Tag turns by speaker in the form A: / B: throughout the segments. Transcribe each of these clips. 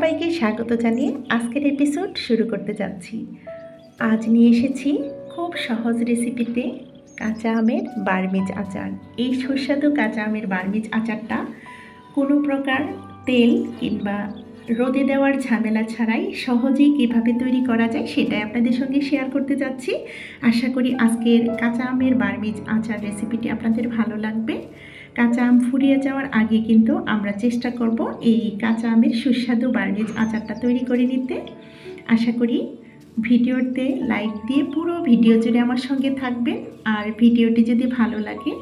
A: সবাইকে স্বাগত জানিয়ে আজকের এপিসোড শুরু করতে যাচ্ছি। আজ নিয়ে এসেছি খুব সহজ রেসিপিতে কাঁচা আমের বার্মিজ আচার। এই সুস্বাদু কাঁচা আমের বার্মিজ আচারটা কোনো প্রকার তেল কিংবা রোদে দেওয়ার ঝামেলা ছাড়াই সহজেই কীভাবে তৈরি করা যায় সেটাই আপনাদের সঙ্গে শেয়ার করতে যাচ্ছি। আশা করি আজকের কাঁচা আমের বার্মিজ আচার রেসিপিটি আপনাদের ভালো লাগবে। কাঁচা আম ফুরিয়ে যাওয়ার আগে কিন্তু আমরা চেষ্টা করব এই কাঁচা আমের সুস্বাদু বার্মিজ আচারটা তৈরি করে নিতে। আশা করি ভিডিওতে লাইক দিয়ে পুরো ভিডিও জুড়ে আমার সঙ্গে থাকবেন। আর ভিডিওটি যদি ভালো লাগে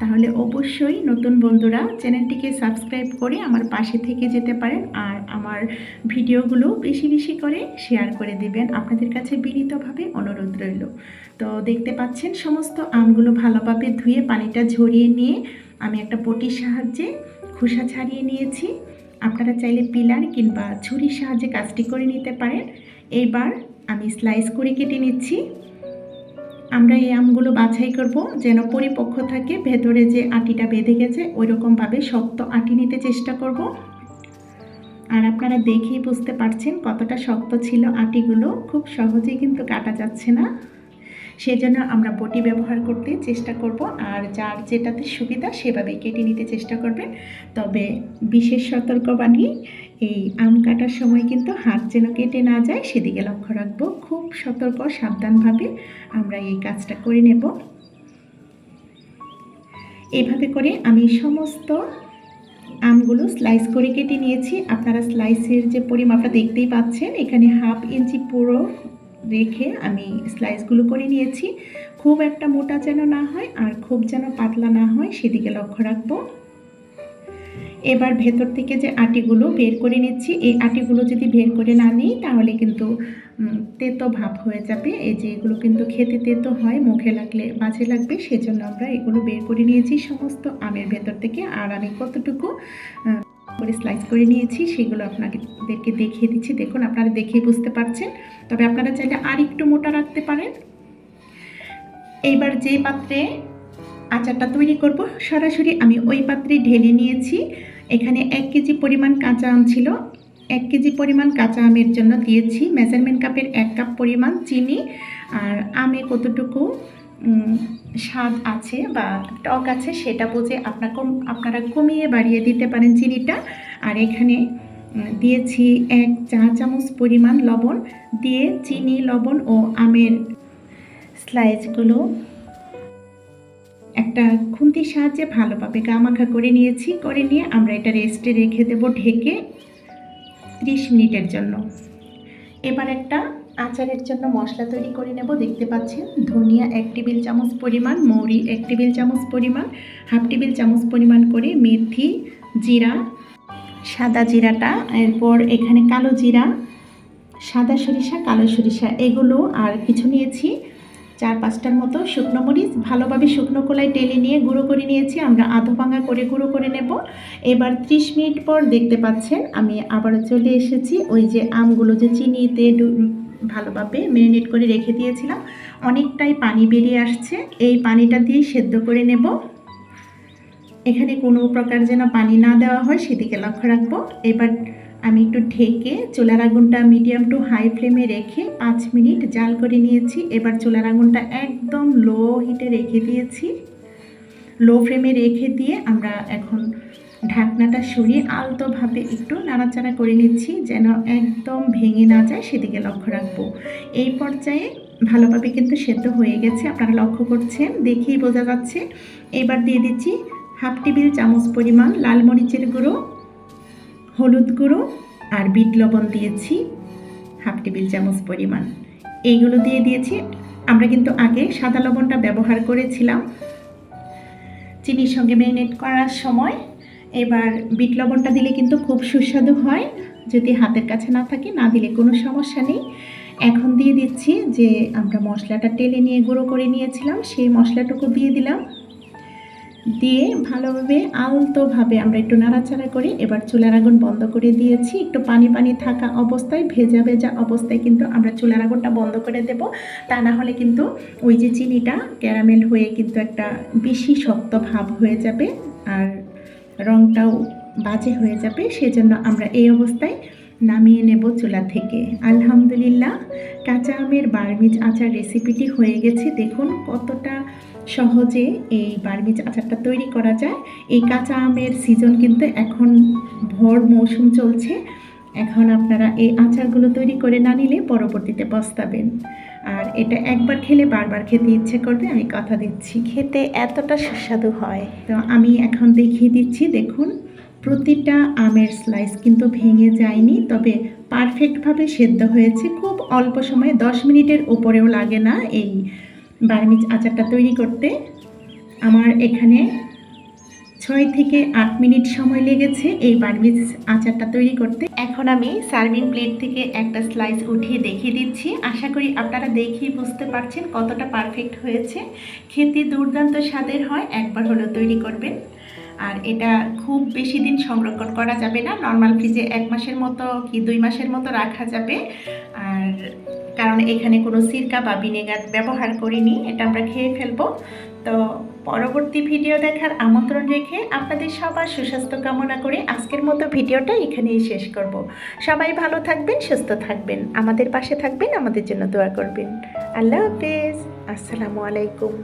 A: তাহলে অবশ্যই নতুন বন্ধুরা চ্যানেলটিকে সাবস্ক্রাইব করে আমার পাশে থেকে যেতে পারেন। আর আমার ভিডিওগুলো বেশি বেশি করে শেয়ার করে দেবেন, আপনাদের কাছে বিনীতভাবে অনুরোধ রইল। তো দেখতে পাচ্ছেন সমস্ত আমগুলো ভালোভাবে ধুয়ে পানিটা ঝরিয়ে নিয়ে আমি একটা বটির সাহায্যে খোসা ছাড়িয়ে নিয়েছি। আপনারা চাইলে পিলার কিংবা ছুরির সাহায্যে কাজটি করে নিতে পারেন। এবার আমি স্লাইস করে কেটে নিচ্ছি। আমরা এই আমগুলো বাছাই করব যেন পরিপক্ক থাকে, ভেতরে যে আটিটা বেঁধে গেছে ওই রকমভাবে শক্ত আটি নিতে চেষ্টা করব। আর আপনারা দেখেই বুঝতে পারছেন কতটা শক্ত ছিল আটিগুলো, খুব সহজেই কিন্তু কাটা যাচ্ছে না। সেজন্য আমরা বটি ব্যবহার করতে চেষ্টা করব। আর যার যেটাতে সুবিধা সেভাবে কেটে নিতে চেষ্টা করবেন। তবে বিশেষ সতর্কবাণী, এই আম কাটার সময় কিন্তু হাত যেন কেটে না যায় সেদিকে লক্ষ্য রাখবো। খুব সতর্ক সাবধানভাবে আমরা এই কাজটা করে নেব। এইভাবে করে আমি সমস্ত আমগুলো স্লাইস করে কেটে নিয়েছি। আপনারা স্লাইসের যে পরিমাপটা দেখতেই পাচ্ছেন, এখানে 1/2 ইঞ্চি পুরো রেখে আমি স্লাইসগুলো করে নিয়েছি। খুব একটা মোটা যেন না হয় আর খুব যেন পাতলা না হয় সেদিকে লক্ষ্য রাখবো। এবার ভেতর থেকে যে আটিগুলো বের করে নিচ্ছি, এই আটিগুলো যদি বের করে না নিই তাহলে কিন্তু তেতো ভাব হয়ে যাবে। এই যে এগুলো কিন্তু খেতে তেতো হয়, মুখে লাগলে বাজে লাগবে, সেজন্য আমরা এগুলো বের করে নিয়েছি সমস্ত আমের ভেতর থেকে। আর আমি কতটুকু করে স্লাইস করে নিয়েছি সেগুলো আপনাদেরকে দেখিয়ে দিচ্ছি। দেখুন, আপনারা দেখেই বুঝতে পারছেন। তবে আপনারা চাইলে আর একটু মোটা রাখতে পারেন। এইবার যে পাত্রে আচারটা তৈরি করব সরাসরি আমি ওই পাত্রে ঢেলে নিয়েছি। এখানে 1 কেজি পরিমাণ কাঁচা আম ছিল। 1 কেজি পরিমাণ কাঁচা আমের জন্য দিয়েছি মেজারমেন্ট কাপের 1 কাপ পরিমাণ চিনি। আর আমে কতটুকু স্বাদ আছে বা টক আছে সেটা বুঝে আপনারা কমিয়ে বাড়িয়ে দিতে পারেন চিনিটা। আর এখানে দিয়েছি 1 চা চামচ পরিমাণ লবণ। দিয়ে চিনি, লবণ ও আমের স্লাইসগুলো একটা খুন্তির সাহায্যে ভালোভাবে গামাখা করে নিয়েছি। করে নিয়ে আমরা এটা রেস্টে রেখে দেব ঢেকে 30 মিনিটের জন্য। এবার একটা আচারের জন্য মশলা তৈরি করে নেব। দেখতে পাচ্ছেন ধনিয়া 1 টেবিল চামচ পরিমাণ, মৌরি 1 টেবিল চামচ পরিমাণ, 1/2 টেবিল চামচ পরিমাণ করে মেথি, জিরা, সাদা জিরাটা, এরপর এখানে কালো জিরা, সাদা সরিষা, কালো সরিষা এগুলো, আর কিছু নিয়েছি 4-5টার মতো শুকনো মরিচ। ভালোভাবে শুকনো কলাই টেলে নিয়ে গুঁড়ো করে নিয়েছি। আমরা আধো ভাঙা করে গুঁড়ো করে নেব। এবার 30 মিনিট পর দেখতে পাচ্ছেন আমি আবারও চলে এসেছি। ওই যে আমগুলো যে চিনিতে ভালোভাবে ম্যারিনেট করে রেখে দিয়েছিলাম, অনেকটাই পানি বেরিয়ে আসছে। এই পানিটা দিয়ে সেদ্ধ করে নেব। এখানে কোনো প্রকার যেন পানি না দেওয়া হয় সেদিকে লক্ষ্য রাখবো। এবার আমি একটু ঢেকে চুলার আগুনটা মিডিয়াম টু হাই ফ্লেমে রেখে 5 মিনিট জাল করে নিয়েছি। এবার চুলার আগুনটা একদম লো হিটে রেখে দিয়েছি। লো ফ্লেমে রেখে দিয়ে আমরা এখন ঢাকনাটা সরিয়ে আলতোভাবে একটু নাড়াচাড়া করে নিচ্ছি যেন একদম ভেঙে না যায় সেদিকে লক্ষ্য রাখবো। এই পর্যায়ে ভালোভাবে কিন্তু সেদ্ধ হয়ে গেছে, আপনারা লক্ষ্য করছেন, দেখেই বোঝা যাচ্ছে। এবার দিয়ে দিচ্ছি 1/2 টেবিল চামচ পরিমাণ লাল মরিচের গুঁড়ো, হলুদ গুঁড়ো আর বিট লবণ দিয়েছি 1/2 টেবিল চামচ পরিমাণ। এইগুলো দিয়ে দিয়েছি। আমরা কিন্তু আগে সাদা লবণটা ব্যবহার করেছিলাম চিনির সঙ্গে ম্যারিনেট করার সময়। এবার বিট লবণটা দিলে কিন্তু খুব সুস্বাদু হয়, যদি হাতের কাছে না থাকে না দিলে কোনো সমস্যা নেই। এখন দিয়ে দিচ্ছি যে আমরা মশলাটা টেলে নিয়ে গুঁড়ো করে নিয়েছিলাম, সেই মশলাটুকু দিয়ে দিলাম। দিয়ে ভালোভাবে আলতোভাবে আমরা একটু নাড়াচাড়া করে এবার চুলার আগুন বন্ধ করে দিয়েছি। একটু পানি পানি থাকা অবস্থায়, ভেজা ভেজা অবস্থায় কিন্তু আমরা চুলার আগুনটা বন্ধ করে দেব। তা না হলে কিন্তু ওই যে চিনিটা ক্যারামেল হয়ে কিন্তু একটা বেশি শক্ত ভাব হয়ে যাবে আর রঙটাও বাজে হয়ে যাবে। সেজন্য আমরা এই অবস্থায় নামিয়ে নেব চুলা থেকে। আলহামদুলিল্লাহ, কাঁচা আমের বার্মিজ আচার রেসিপিটি হয়ে গেছে। দেখুন কতটা সহজে এই বার্মিজ আচারটা তৈরি করা যায়। এই কাঁচা আমের সিজন কিন্তু এখন ভর মৌসুম চলছে। এখন আপনারা এই আচারগুলো তৈরি করে না নিলে পরবর্তীতে পস্তাবেন। আর এটা একবার খেলে বারবার খেতে ইচ্ছে করবে, আমি কথা দিচ্ছি। খেতে এতটা সুস্বাদু হয়। তো আমি এখন দেখিয়ে দিচ্ছি। দেখুন প্রতিটা আমের স্লাইস কিন্তু ভেঙে যায়নি, তবে পারফেক্টভাবে সেদ্ধ হয়েছে। খুব অল্প সময়ে 10 মিনিটের উপরেও লাগে না এই বার্মিজ আচারটা তৈরি করতে। আমার এখানে 6 থেকে 8 মিনিট সময় লেগেছে এই বার্মিজ আচারটা তৈরি করতে। এখন আমি সার্ভিং প্লেট থেকে একটা স্লাইস উঠিয়ে দেখিয়ে দিচ্ছি। আশা করি আপনারা দেখেই বুঝতে পারছেন কতটা পারফেক্ট হয়েছে। খেতে দুর্দান্ত স্বাদের হয়, একবার হলেও তৈরি করবেন। আর এটা খুব বেশি দিন সংরক্ষণ করা যাবে না, নর্মাল ফ্রিজে 1 মাসের মতো কি 2 মাসের মতো রাখা যাবে। আর কারণ এখানে কোনো সিরকা বা ভিনেগার ব্যবহার করিনি, এটা আমরা খেয়ে ফেলবো। তো পরবর্তী ভিডিও দেখার আমন্ত্রণ রেখে আপনাদের সবার সুস্বাস্থ্য কামনা করে আজকের মতো ভিডিওটা এখানেই শেষ করব। সবাই ভালো থাকবেন, সুস্থ থাকবেন, আমাদের পাশে থাকবেন, আমাদের জন্য দোয়া করবেন। আল্লাহ হাফেজ, আসসালামু আলাইকুম।